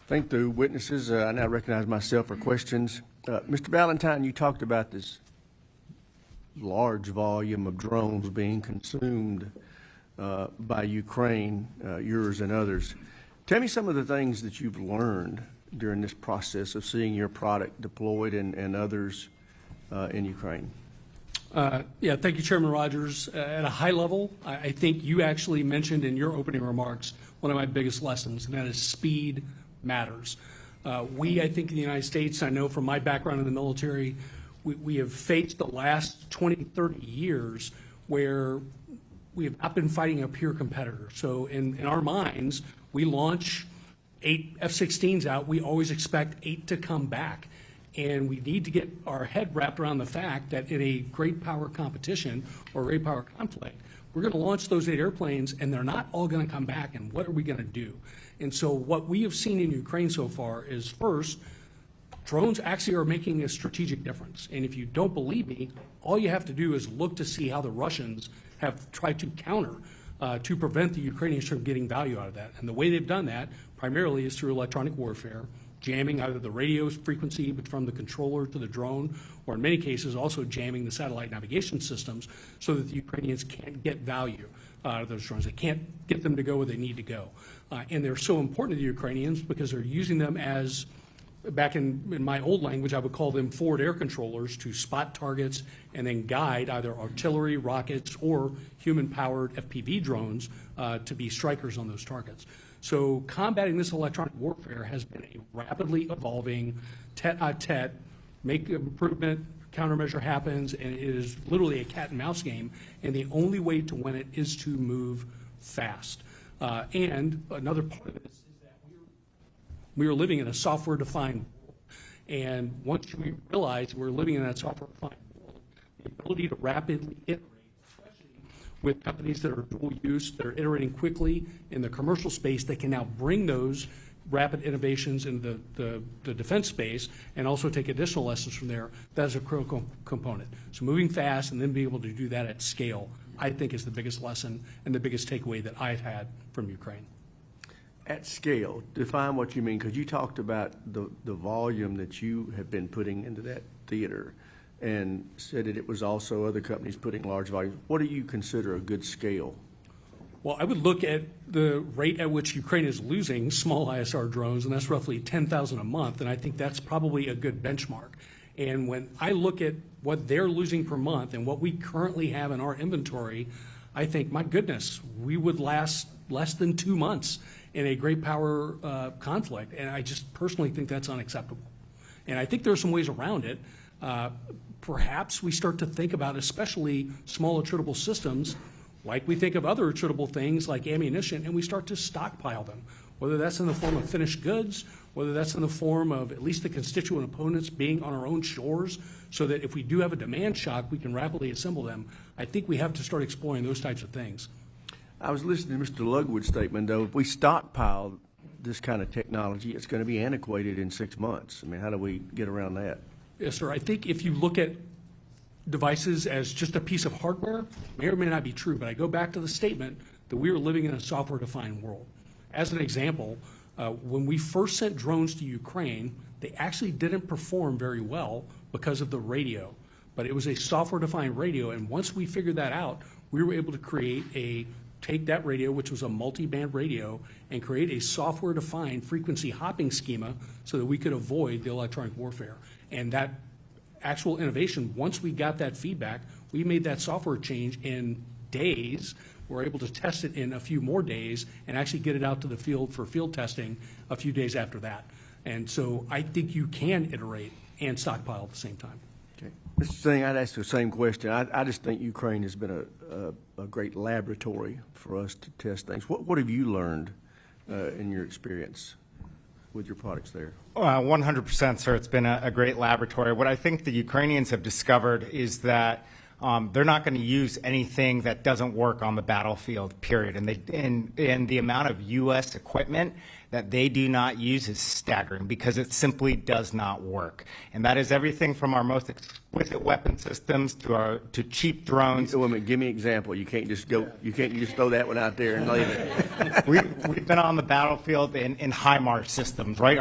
Think through witnesses. I now recognize myself for questions. Mr. Valentine, you talked about this large volume of drones being consumed by Ukraine, yours and others. Tell me some of the things that you've learned during this process of seeing your product deployed and others in Ukraine. Yeah, thank you, Chairman Rogers. At a high level, I think you actually mentioned in your opening remarks one of my biggest lessons, and that is speed matters. I think in the United States, I know from my background in the military, we have faced the last 20, 30 years where we have not been fighting a peer competitor. So in our minds, we launch 8 F-16s out, we always expect 8 to come back. And we need to get our head wrapped around the fact that in a great power competition or great power conflict, we're going to launch those 8 airplanes and they're not all going to come back, and what are we going to do? And so what we have seen in Ukraine so far is, first, drones actually are making a strategic difference. And if you don't believe me, all you have to do is look to see how the Russians have tried to counter to prevent the Ukrainians from getting value out of that. And the way they've done that primarily is through electronic warfare, jamming either the radio frequency from the controller to the drone, or in many cases also jamming the satellite navigation systems so that the Ukrainians can't get value out of those drones. They can't get them to go where they need to go. And they're so important to the Ukrainians because they're using them as, back in my old language, I would call them forward air controllers to spot targets and then guide either artillery, rockets, or human-powered FPV drones to be strikers on those targets. So combating this electronic warfare has been a rapidly evolving tete-a-tete, make improvement, countermeasure happens, and it is literally a cat and mouse game, and the only way to win it is to move fast. And another part of this is that we are living in a software-defined world, and once we realize we're living in that software-defined world, the ability to rapidly iterate, with companies that are dual use, that are iterating quickly in the commercial space, they can now bring those rapid innovations in the defense space and also take additional lessons from there. That is a critical component. So moving fast and then being able to do that at scale, I think, is the biggest lesson and the biggest takeaway that I've had from Ukraine. At scale, define what you mean, because you talked about the volume that you have been putting into that theater and said that it was also other companies putting large volumes. What do you consider a good scale? Well, I would look at the rate at which Ukraine is losing small ISR drones, and that's roughly 10,000 a month, and I think that's probably a good benchmark. And when I look at what they're losing per month and what we currently have in our inventory, I think, my goodness, we would last less than 2 months in a great power conflict, and I just personally think that's unacceptable. And I think there are some ways around it. Perhaps we start to think about, especially small attritable systems, like we think of other attritable things like ammunition, and we start to stockpile them, whether that's in the form of finished goods, whether that's in the form of at least the constituent opponents being on our own shores, so that if we do have a demand shock, we can rapidly assemble them. I think we have to start exploring those types of things. I was listening to Mr. Lugwood's statement, though. If we stockpile this kind of technology, it's going to be antiquated in 6 months. I mean, how do we get around that? Yes, sir. I think if you look at devices as just a piece of hardware, may or may not be true, but I go back to the statement that we are living in a software-defined world. As an example, when we first sent drones to Ukraine, they actually didn't perform very well because of the radio, but it was a software-defined radio, and once we figured that out, we were able to take that radio, which was a multi-band radio, and create a software-defined frequency hopping schema so that we could avoid the electronic warfare. And that actual innovation, once we got that feedback, we made that software change in days. We're able to test it in a few more days and actually get it out to the field for field testing a few days after that. And so I think you can iterate and stockpile at the same time. Okay. Mr. Singh, I'd ask the same question. I just think Ukraine has been a great laboratory for us to test things. What have you learned in your experience with your products there? 100%, sir. It's been a great laboratory. What I think the Ukrainians have discovered is that they're not going to use anything that doesn't work on the battlefield, period. And the amount of U.S. equipment that they do not use is staggering because it simply does not work. And that is everything from our most exquisite weapon systems to cheap drones. Wait a minute, give me an example. You can't just throw that one out there and leave it. We've been on the battlefield in HIMARS systems, right?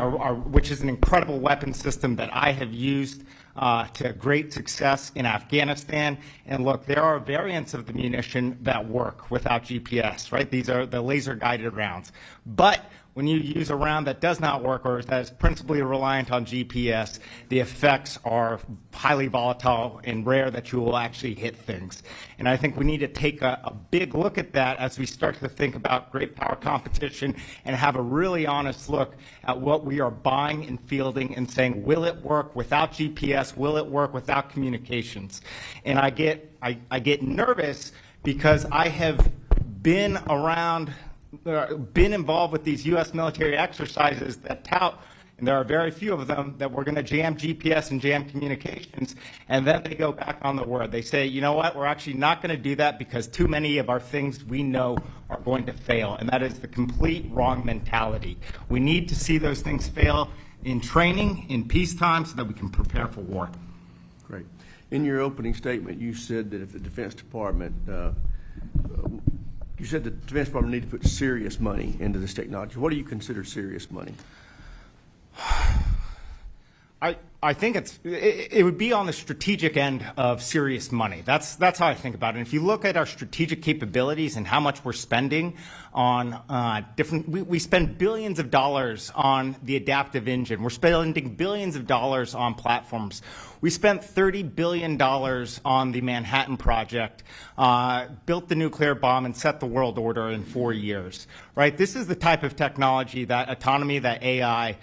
Which is an incredible weapon system that I have used to great success in Afghanistan. And look, there are variants of the munition that work without GPS, right? These are the laser-guided rounds. But when you use a round that does not work or that is principally reliant on GPS, the effects are highly volatile and rare that you will actually hit things. And I think we need to take a big look at that as we start to think about great power competition and have a really honest look at what we are buying and fielding and saying, will it work without GPS? Will it work without communications? And I get nervous because I have been involved with these U.S. military exercises that tout, and there are very few of them, that we're going to jam GPS and jam communications, and then they go back on the word. They say, you know what, we're actually not going to do that because too many of our things we know are going to fail, and that is the complete wrong mentality. We need to see those things fail in training, in peacetime, so that we can prepare for war. Great. In your opening statement, you said that if the Defense Department you said the Defense Department need to put serious money into this technology. What do you consider serious money? I think it would be on the strategic end of serious money. That's how I think about it. And if you look at our strategic capabilities and how much we're spending on we spend billions of dollars on the adaptive engine. We're spending billions of dollars on platforms. We spent $30 billion on the Manhattan Project, built the nuclear bomb, and set the world order in 4 years. Right? This is the type of technology, that autonomy, that AI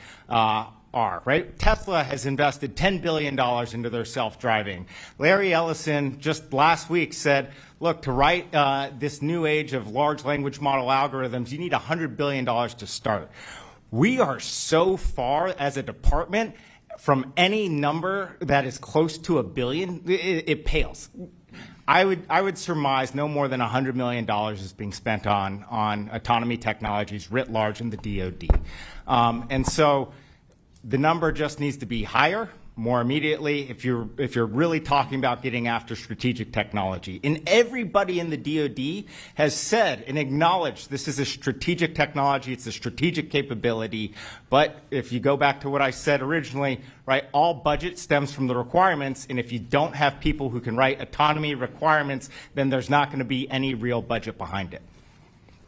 right? Tesla has invested $10 billion into their self-driving. Larry Ellison just last week said, look, to write this new age of large language model algorithms, you need $100 billion to start. We are so far as a department from any number that is close to $1 billion, it pales. I would surmise no more than $100 million is being spent on autonomy technologies writ large in the DoD. And so the number just needs to be higher, more immediately, if you're really talking about getting after strategic technology. And everybody in the DoD has said and acknowledged this is a strategic technology, it's a strategic capability. But if you go back to what I said originally, right, all budget stems from the requirements, and if you don't have people who can write autonomy requirements, then there's not going to be any real budget behind it.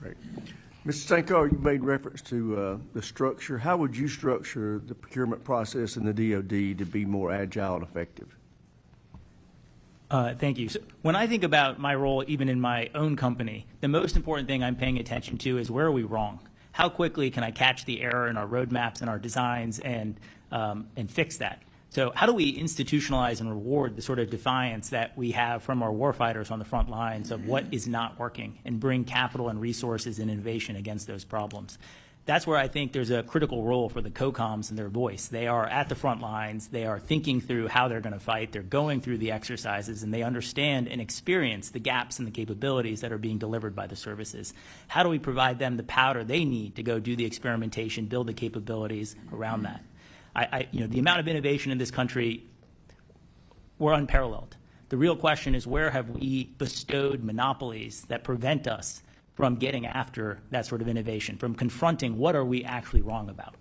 Right. Mr. Stanko, you made reference to the structure. How would you structure the procurement process in the DoD to be more agile and effective? Thank you. So when I think about my role, even in my own company, the most important thing I'm paying attention to is where are we wrong? How quickly can I catch the error in our roadmaps and our designs and fix that? So how do we institutionalize and reward the sort of defiance that we have from our warfighters on the front lines of what is not working and bring capital and resources and innovation against those problems? That's where I think there's a critical role for the COCOMs and their voice. They are at the front lines. They are thinking through how they're going to fight. They're going through the exercises, and they understand and experience the gaps and the capabilities that are being delivered by the services. How do we provide them the powder they need to go do the experimentation, build the capabilities around that? The amount of innovation in this country, we're unparalleled. The real question is, where have we bestowed monopolies that prevent us from getting after that sort of innovation, from confronting what are we actually wrong about?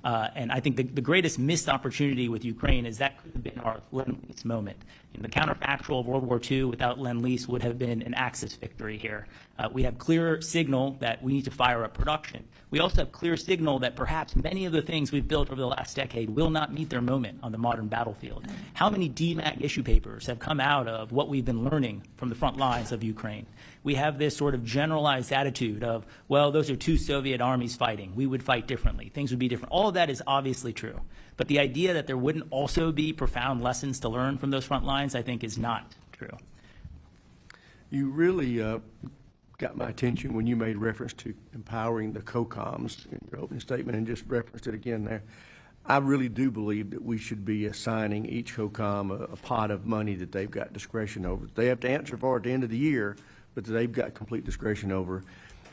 And I think the greatest missed opportunity with Ukraine is that could have been our Lend-Lease moment. The counterfactual of World War II without Lend-Lease would have been an Axis victory here. We have clear signal that we need to fire up production. We also have clear signal that perhaps many of the things we've built over the last decade will not meet their moment on the modern battlefield. How many DMAG issue papers have come out of what we've been learning from the front lines of Ukraine? We have this sort of generalized attitude of, well, those are two Soviet armies fighting. We would fight differently. Things would be different. All of that is obviously true. But the idea that there wouldn't also be profound lessons to learn from those front lines, I think, is not true. You really got my attention when you made reference to empowering the COCOMs in your opening statement and just referenced it again there. I really do believe that we should be assigning each COCOM a pot of money that they've got discretion over. They have to answer for at the end of the year, but that they've got complete discretion over.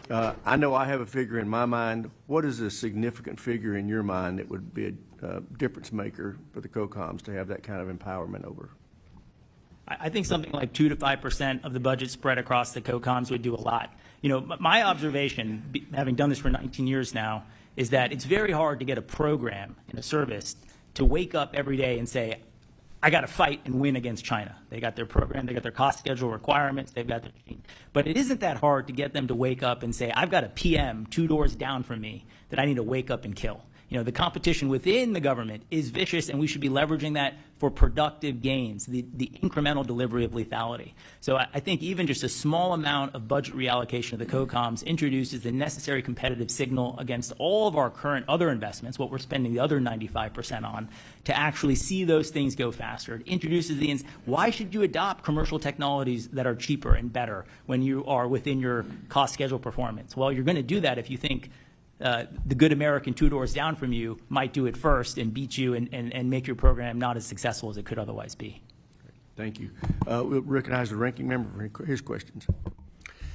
I know I have a figure in my mind. What is a significant figure in your mind that would be a difference maker for the COCOMs to have that kind of empowerment over? I think something like 2 to 5% of the budget spread across the COCOMs would do a lot. You know, my observation, having done this for 19 years now, is that it's very hard to get a program and a service to wake up every day and say, I got to fight and win against China. They got their program, they got their cost schedule requirements, they've got their machine. But it isn't that hard to get them to wake up and say, I've got a PM 2 doors down from me that I need to wake up and kill. You know, the competition within the government is vicious, and we should be leveraging that for productive gains, the incremental delivery of lethality. So I think even just a small amount of budget reallocation of the COCOMs introduces the necessary competitive signal against all of our current other investments, what we're spending the other 95% on, to actually see those things go faster. It introduces the why should you adopt commercial technologies that are cheaper and better when you are within your cost schedule performance? Well, you're going to do that if you think the good American 2 doors down from you might do it first and beat you and make your program not as successful as it could otherwise be. Thank you. We'll recognize the ranking member for his questions.